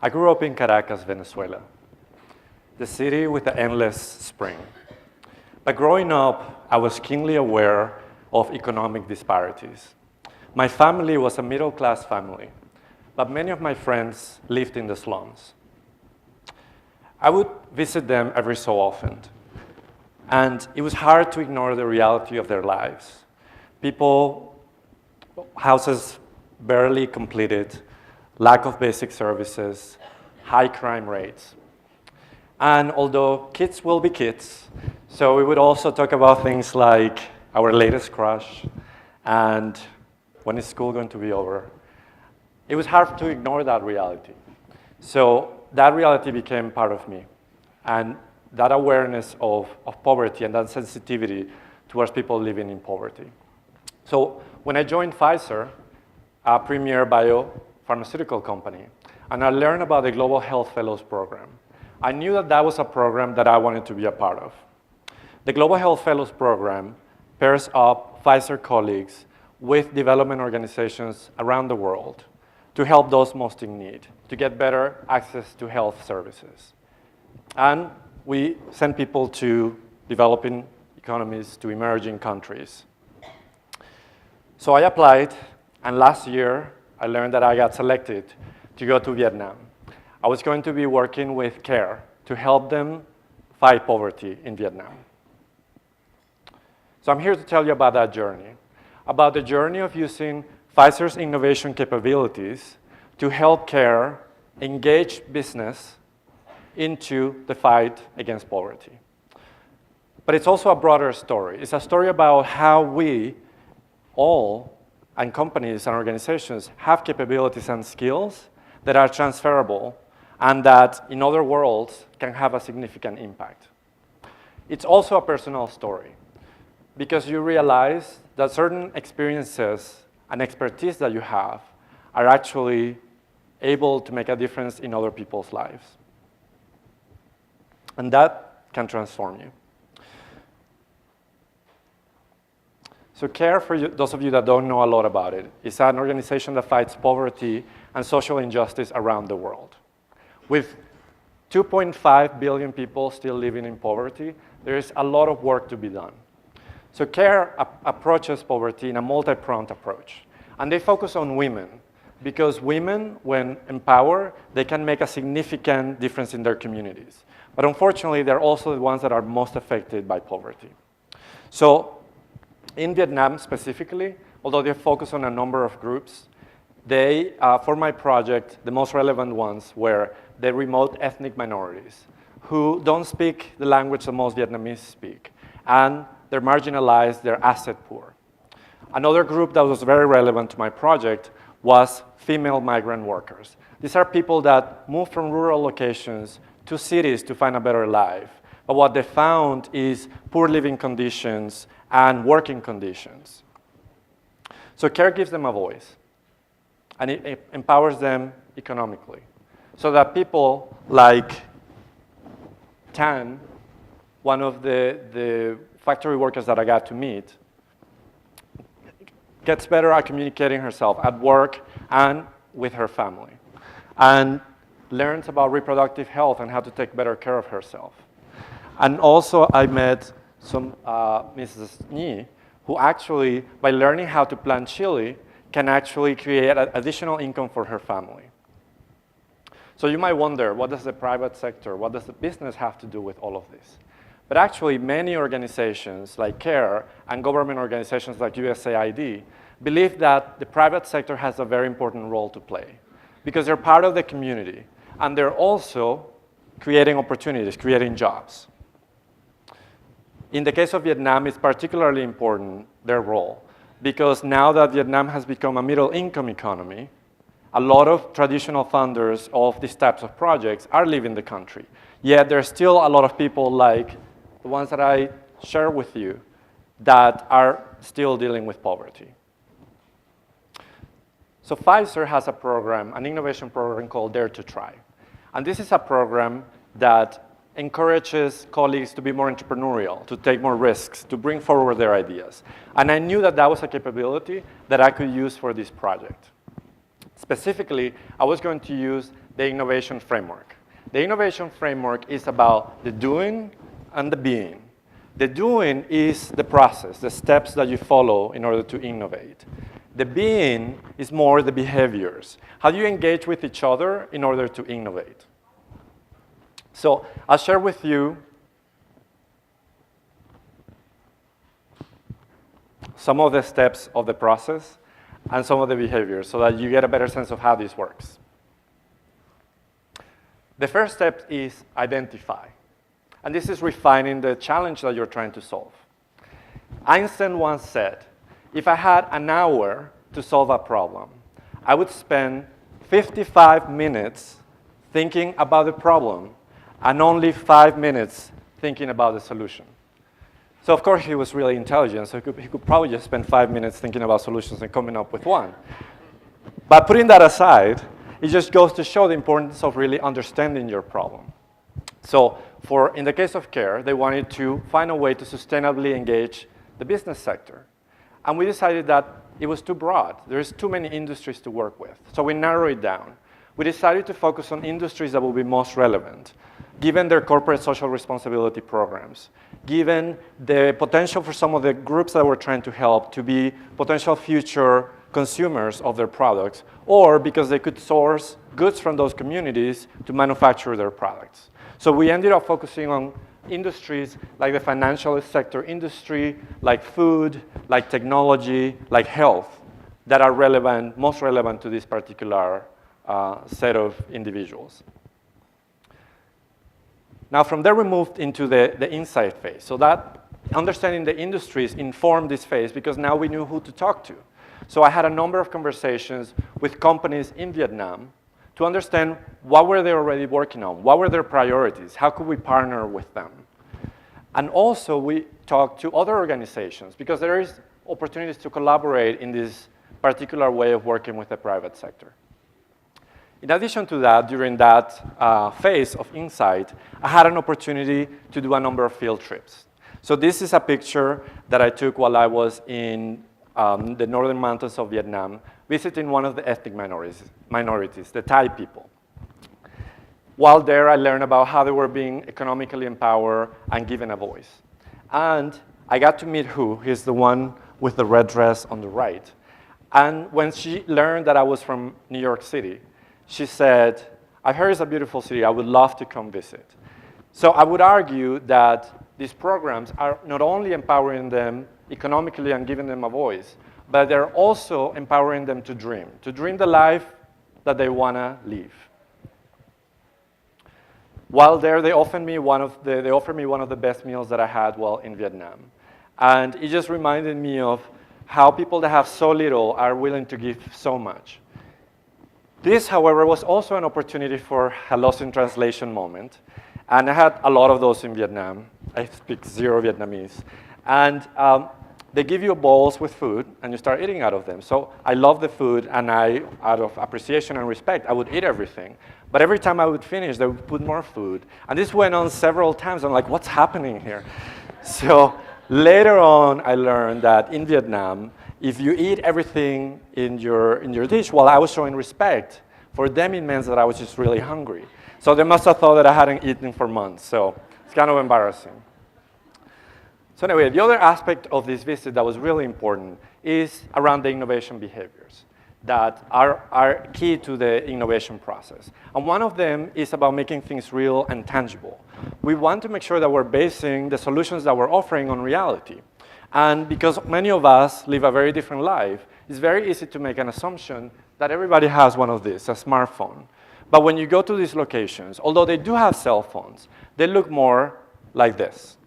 I grew up in Caracas, Venezuela, the city with the endless spring. But growing up, I was keenly aware of economic disparities. My family was a middle-class family, but many of my friends lived in the slums. I would visit them every so often, and it was hard to ignore the reality of their lives. People, houses barely completed, lack of basic services, high crime rates. And although kids will be kids, so we would also talk about things like our latest crush and when is school going to be over. It was hard to ignore that reality. So that reality became part of me. And that awareness of poverty and that sensitivity towards people living in poverty. So when I joined Pfizer, a premier biopharmaceutical company, and I learned about the Global Health Fellows Program, I knew that that was a program that I wanted to be a part of. The Global Health Fellows Program pairs up Pfizer colleagues with development organizations around the world to help those most in need, to get better access to health services. And we send people to developing economies, to emerging countries. So I applied, and last year, I learned that I got selected to go to Vietnam. I was going to be working with CARE to help them fight poverty in Vietnam. So I'm here to tell you about that journey, about the journey of using Pfizer's innovation capabilities to help CARE engage business into the fight against poverty. But it's also a broader story. It's a story about how we all, and companies and organizations, have capabilities and skills that are transferable and that in other worlds can have a significant impact. It's also a personal story because you realize that certain experiences and expertise that you have are actually able to make a difference in other people's lives. And that can transform you. So CARE, for you, those of you that don't know a lot about it, is an organization that fights poverty and social injustice around the world. With 2.5 billion people still living in poverty, there is a lot of work to be done. So CARE approaches poverty in a multi-pronged approach. And they focus on women, because women, when empowered, they can make a significant difference in their communities. But unfortunately, they're also the ones that are most affected by poverty. So in Vietnam specifically, although they focus on a number of groups, they, for my project, the most relevant ones were the remote ethnic minorities who don't speak the language that most Vietnamese speak, and they're marginalized, they're asset poor. Another group that was very relevant to my project was female migrant workers. These are people that move from rural locations to cities to find a better life. But what they found is poor living conditions and working conditions. So CARE gives them a voice, and it empowers them economically, so that people like Tan, one of the factory workers that I got to meet, gets better at communicating herself at work and with her family, and learns about reproductive health and how to take better care of herself. And also I met some Mrs. Nhi, who actually, by learning how to plant chili, can actually create additional income for her family. So you might wonder, what does the private sector, what does the business have to do with all of this? But actually, many organizations like CARE and government organizations like USAID believe that the private sector has a very important role to play because they're part of the community, and they're also creating opportunities, creating jobs. In the case of Vietnam, it's particularly important, their role, because now that Vietnam has become a middle-income economy, a lot of traditional funders of these types of projects are leaving the country. Yet there's still a lot of people like the ones that I share with you that are still dealing with poverty. So Pfizer has a program, an innovation program called Dare to Try. And this is a program that encourages colleagues to be more entrepreneurial, to take more risks, to bring forward their ideas. And I knew that that was a capability that I could use for this project. Specifically, I was going to use the innovation framework. The innovation framework is about the doing and the being. The doing is the process, the steps that you follow in order to innovate. The being is more the behaviors. How do you engage with each other in order to innovate? So I'll share with you some of the steps of the process and some of the behaviors so that you get a better sense of how this works. The first step is identify. And this is refining the challenge that you're trying to solve. Einstein once said, if I had an hour to solve a problem, I would spend 55 minutes thinking about the problem and only 5 minutes thinking about the solution. So of course he was really intelligent, so he could probably just spend 5 minutes thinking about solutions and coming up with one. But putting that aside, it just goes to show the importance of really understanding your problem. So in the case of care, they wanted to find a way to sustainably engage the business sector. And we decided that it was too broad. There's too many industries to work with. So we narrowed it down. We decided to focus on industries that will be most relevant, given their corporate social responsibility programs, given the potential for some of the groups that we're trying to help to be potential future consumers of their products, or because they could source goods from those communities to manufacture their products. So we ended up focusing on industries like the financial sector industry, like food, like technology, like health, that are relevant, most relevant to this particular set of individuals. Now from there we moved into the insight phase. So that understanding the industries informed this phase because now we knew who to talk to. So I had a number of conversations with companies in Vietnam to understand what were they already working on, what were their priorities, how could we partner with them. And also we talked to other organizations because there is opportunities to collaborate in this particular way of working with the private sector. In addition to that, during that phase of insight, I had an opportunity to do a number of field trips. So this is a picture that I took while I was in the northern mountains of Vietnam, visiting one of the ethnic minorities, the Thai people. While there, I learned about how they were being economically empowered and given a voice. And I got to meet Hu. He's the one with the red dress on the right. And when she learned that I was from New York City, she said, I heard it's a beautiful city. I would love to come visit. So I would argue that these programs are not only empowering them economically and giving them a voice, but they're also empowering them to dream the life that they want to live. While there, they offered me one of the best meals that I had while in Vietnam. And it just reminded me of how people that have so little are willing to give so much. This, however, was also an opportunity for a lost in translation moment. And I had a lot of those in Vietnam. I speak zero Vietnamese. And they give you bowls with food, and you start eating out of them. So I love the food, and out of appreciation and respect, I would eat everything. But every time I would finish, they would put more food. And this went on several times. I'm like, what's happening here? So later on, I learned that in Vietnam, if you eat everything in your dish, while I was showing respect, for them it meant that I was just really hungry. So they must have thought that I hadn't eaten for months. So it's kind of embarrassing. So anyway, the other aspect of this visit that was really important is around the innovation behaviors that are key to the innovation process. And one of them is about making things real and tangible. We want to make sure that we're basing the solutions that we're offering on reality. And because many of us live a very different life, it's very easy to make an assumption that everybody has one of these, a smartphone. But when you go to these locations, although they do have cell phones, they look more like this.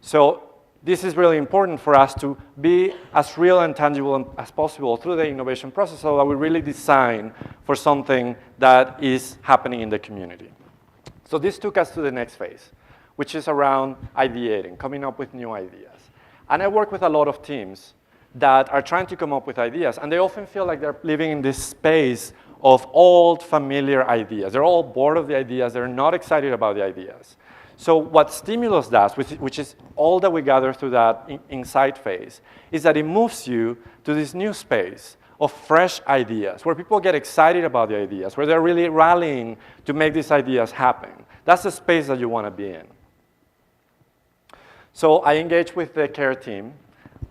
So this is really important for us to be as real and tangible as possible through the innovation process so that we really design for something that is happening in the community. So this took us to the next phase, which is around ideating, coming up with new ideas. And I work with a lot of teams that are trying to come up with ideas, and they often feel like they're living in this space of old, familiar ideas. They're all bored of the ideas. They're not excited about the ideas. So what stimulus does, which is all that we gather through that insight phase, is that it moves you to this new space of fresh ideas, where people get excited about the ideas, where they're really rallying to make these ideas happen. That's the space that you want to be in. So I engaged with the care team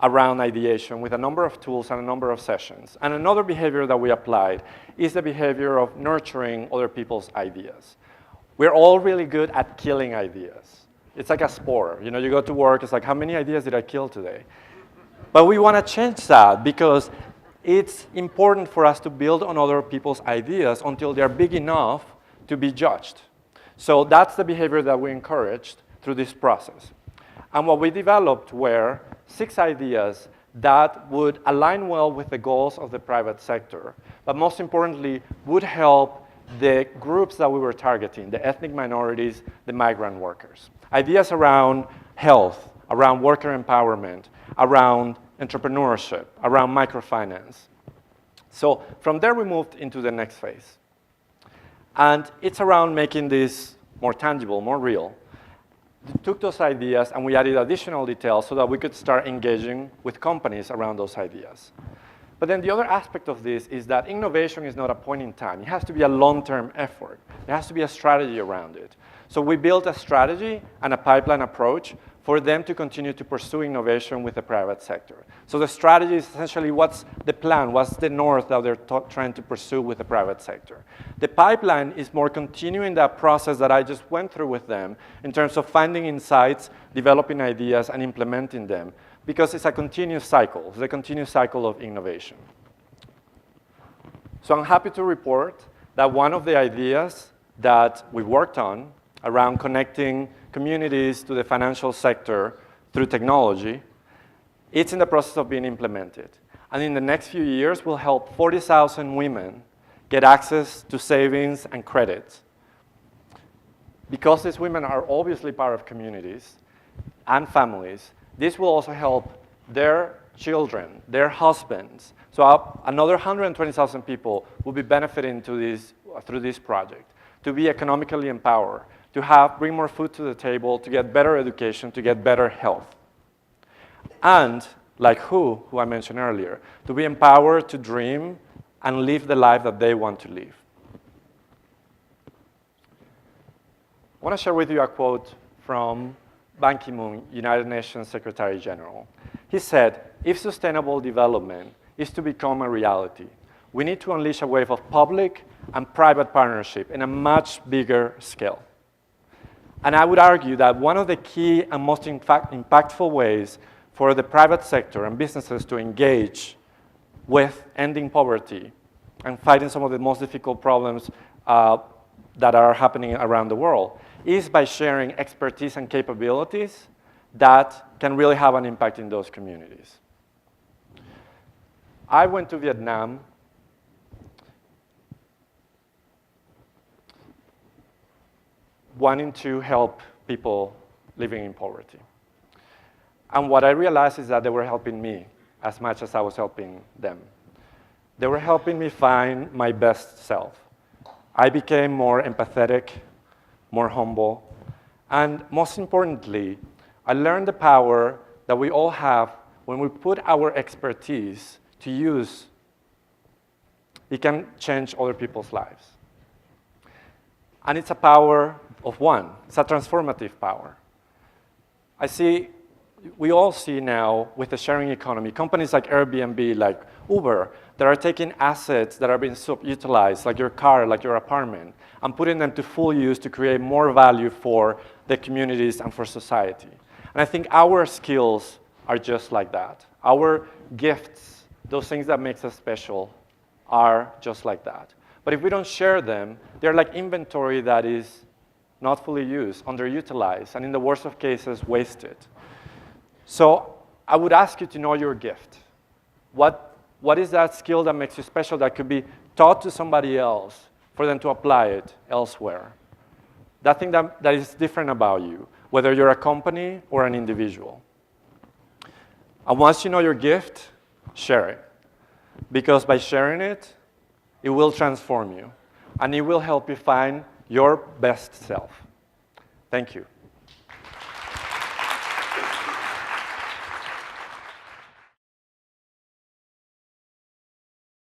around ideation with a number of tools and a number of sessions. And another behavior that we applied is the behavior of nurturing other people's ideas. We're all really good at killing ideas. It's like a sport. You know, you go to work, it's like, how many ideas did I kill today? But we want to change that because it's important for us to build on other people's ideas until they're big enough to be judged. So that's the behavior that we encouraged through this process. And what we developed were 6 ideas that would align well with the goals of the private sector, but most importantly, would help the groups that we were targeting, the ethnic minorities, the migrant workers. Ideas around health, around worker empowerment, around entrepreneurship, around microfinance. So from there, we moved into the next phase. And it's around making this more tangible, more real. We took those ideas and we added additional details so that we could start engaging with companies around those ideas. But then the other aspect of this is that innovation is not a point in time. It has to be a long-term effort. There has to be a strategy around it. So we built a strategy and a pipeline approach for them to continue to pursue innovation with the private sector. So the strategy is essentially what's the plan, what's the north that they're trying to pursue with the private sector. The pipeline is more continuing that process that I just went through with them in terms of finding insights, developing ideas, and implementing them, because it's a continuous cycle. It's a continuous cycle of innovation. So I'm happy to report that one of the ideas that we worked on around connecting communities to the financial sector through technology, it's in the process of being implemented. And in the next few years, we'll help 40,000 women get access to savings and credit. Because these women are obviously part of communities and families, this will also help their children, their husbands. So another 120,000 people will be benefiting through this project, to be economically empowered, to bring more food to the table, to get better education, to get better health. And, like who I mentioned earlier, to be empowered to dream and live the life that they want to live. I want to share with you a quote from Ban Ki-moon, United Nations Secretary General. He said, if sustainable development is to become a reality, we need to unleash a wave of public and private partnership in a much bigger scale. And I would argue that one of the key and most impactful ways for the private sector and businesses to engage with ending poverty and fighting some of the most difficult problems that are happening around the world is by sharing expertise and capabilities that can really have an impact in those communities. I went to Vietnam wanting to help people living in poverty. And what I realized is that they were helping me as much as I was helping them. They were helping me find my best self. I became more empathetic, more humble, and most importantly, I learned the power that we all have when we put our expertise to use. It can change other people's lives. And it's a power of one. It's a transformative power. We all see now with the sharing economy, companies like Airbnb, like Uber, that are taking assets that are being subutilized, like your car, like your apartment, and putting them to full use to create more value for the communities and for society. And I think our skills are just like that. Our gifts, those things that makes us special, are just like that. But if we don't share them, they're like inventory that is not fully used, underutilized, and in the worst of cases, wasted. So I would ask you to know your gift. What is that skill that makes you special that could be taught to somebody else for them to apply it elsewhere? That thing that is different about you, whether you're a company or an individual. And once you know your gift, share it. Because by sharing it, it will transform you. And it will help you find your best self. Thank you.